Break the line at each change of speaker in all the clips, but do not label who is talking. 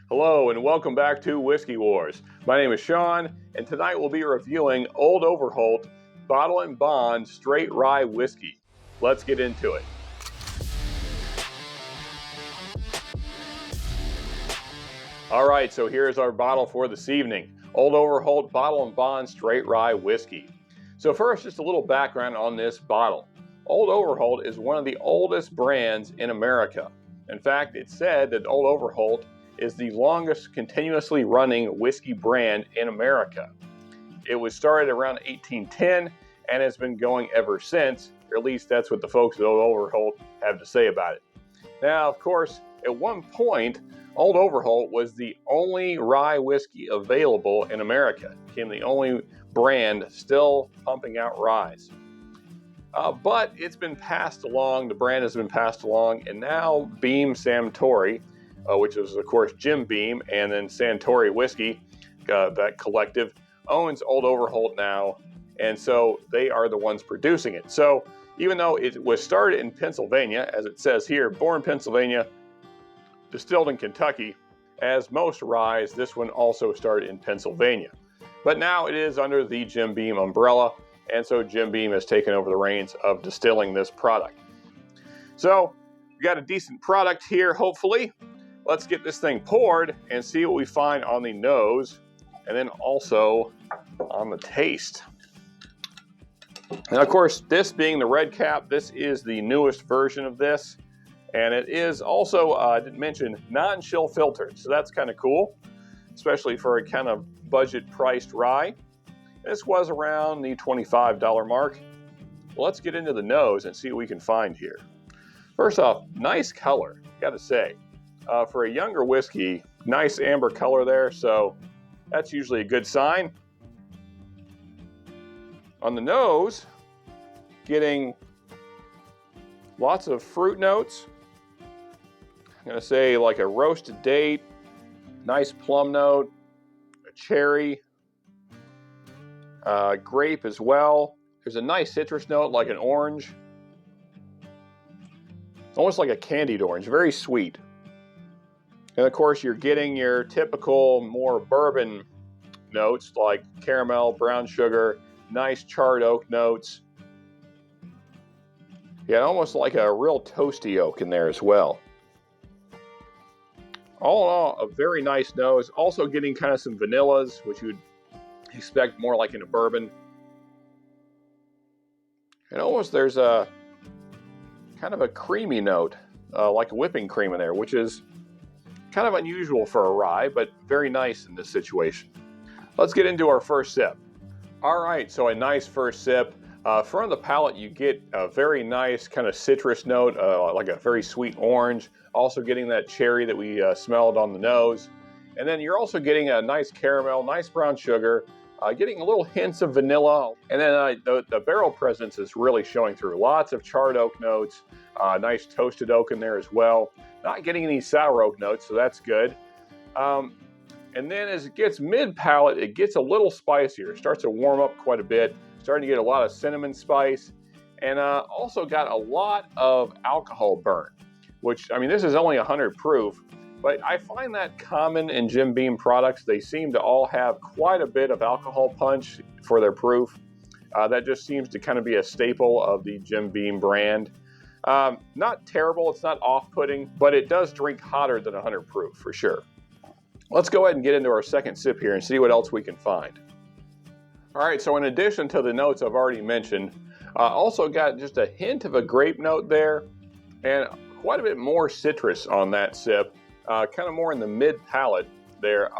Hello and welcome back to Whiskey Wars. My name is Sean, and tonight we'll be reviewing Old Overholt Bottle and Bond Straight Rye Whiskey. Let's get into it. All right, so here's our bottle for this evening. Old Overholt Bottle and Bond Straight Rye Whiskey. So first, just a little background on this bottle. Old Overholt is one of the oldest brands in America. In fact, it's said that Old Overholt is the longest continuously running whiskey brand in America. It was started around 1810 and has been going ever since, or at least that's what the folks at Old Overholt have to say about it. Now, of course, at one point, Old Overholt was the only rye whiskey available in America. It became the only brand still pumping out ryes. But it's been passed along, the brand has been passed along, and now Beam Suntory, which is, of course, Jim Beam, and then Suntory Whiskey, that collective, owns Old Overholt now, and so they are the ones producing it. So even though it was started in Pennsylvania, as it says here, born in Pennsylvania, distilled in Kentucky, as most ryes, this one also started in Pennsylvania. But now it is under the Jim Beam umbrella, and so Jim Beam has taken over the reins of distilling this product. So we got a decent product here, hopefully. Let's get this thing poured and see what we find on the nose and then also on the taste. And of course, this being the red cap, this is the newest version of this. And it is also, I didn't mention, non-chill filtered. So that's kind of cool, especially for a kind of budget priced rye. This was around the $25 mark. Well, let's get into the nose and see what we can find here. First off, nice color, gotta say. For a younger whiskey, nice amber color there, so that's usually a good sign. On the nose, getting lots of fruit notes. I'm gonna say like a roasted date, nice plum note, a cherry, grape as well. There's a nice citrus note like an orange, almost like a candied orange, very sweet. And of course, you're getting your typical more bourbon notes like caramel, brown sugar, nice charred oak notes. Yeah, almost like a real toasty oak in there as well. All in all, a very nice nose. Also getting kind of some vanillas, which you'd expect more like in a bourbon. And almost there's a kind of a creamy note, like a whipping cream in there, which is kind of unusual for a rye, but very nice in this situation. Let's get into our first sip. All right, so a nice first sip. Front of the palate, you get a very nice kind of citrus note, like a very sweet orange. Also getting that cherry that we smelled on the nose. And then you're also getting a nice caramel, nice brown sugar, getting a little hints of vanilla. And then the barrel presence is really showing through. Lots of charred oak notes, nice toasted oak in there as well. Not getting any sour oak notes, so that's good. And then as it gets mid-palate, it gets a little spicier. It starts to warm up quite a bit. Starting to get a lot of cinnamon spice. And also got a lot of alcohol burn, which, I mean, this is only 100 proof. But I find that common in Jim Beam products. They seem to all have quite a bit of alcohol punch for their proof. That just seems to kind of be a staple of the Jim Beam brand. Not terrible, it's not off-putting, but it does drink hotter than 100 proof for sure. Let's go ahead and get into our second sip here and see what else we can find. All right, so in addition to the notes I've already mentioned, also got just a hint of a grape note there and quite a bit more citrus on that sip, kind of more in the mid-palate there,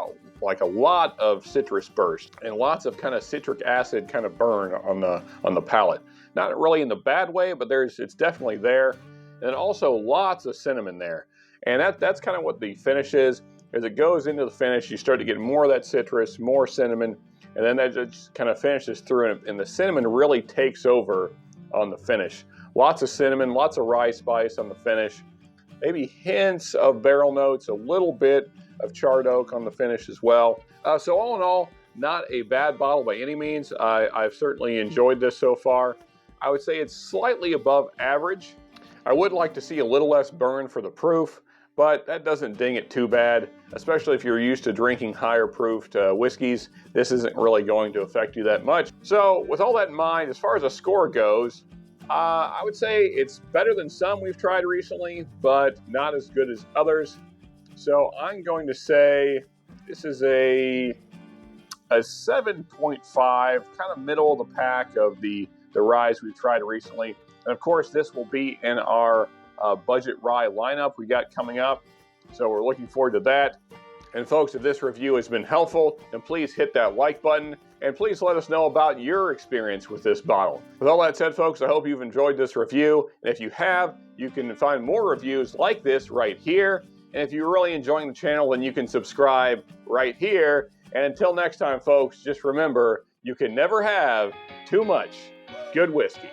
like a lot of citrus burst and lots of kind of citric acid kind of burn on the palate. Not really in the bad way, but it's definitely there. And also lots of cinnamon there. And that's kind of what the finish is. As it goes into the finish, you start to get more of that citrus, more cinnamon, and then that just kind of finishes through, and the cinnamon really takes over on the finish. Lots of cinnamon, lots of rye spice on the finish. Maybe hints of barrel notes, a little bit of charred oak on the finish as well. So all in all, not a bad bottle by any means. I've certainly enjoyed this so far. I would say it's slightly above average. I would like to see a little less burn for the proof, but that doesn't ding it too bad, especially if you're used to drinking higher proofed whiskeys. This isn't really going to affect you that much. So with all that in mind, as far as a score goes, I would say it's better than some we've tried recently, but not as good as others. So I'm going to say this is a 7.5, kind of middle of the pack of the ryes we've tried recently. And of course, this will be in our budget rye lineup we got coming up. So we're looking forward to that. And folks, if this review has been helpful, then please hit that like button and please let us know about your experience with this bottle. With all that said, folks, I hope you've enjoyed this review. And if you have, you can find more reviews like this right here. And if you're really enjoying the channel, then you can subscribe right here. And until next time, folks, just remember, you can never have too much good whiskey.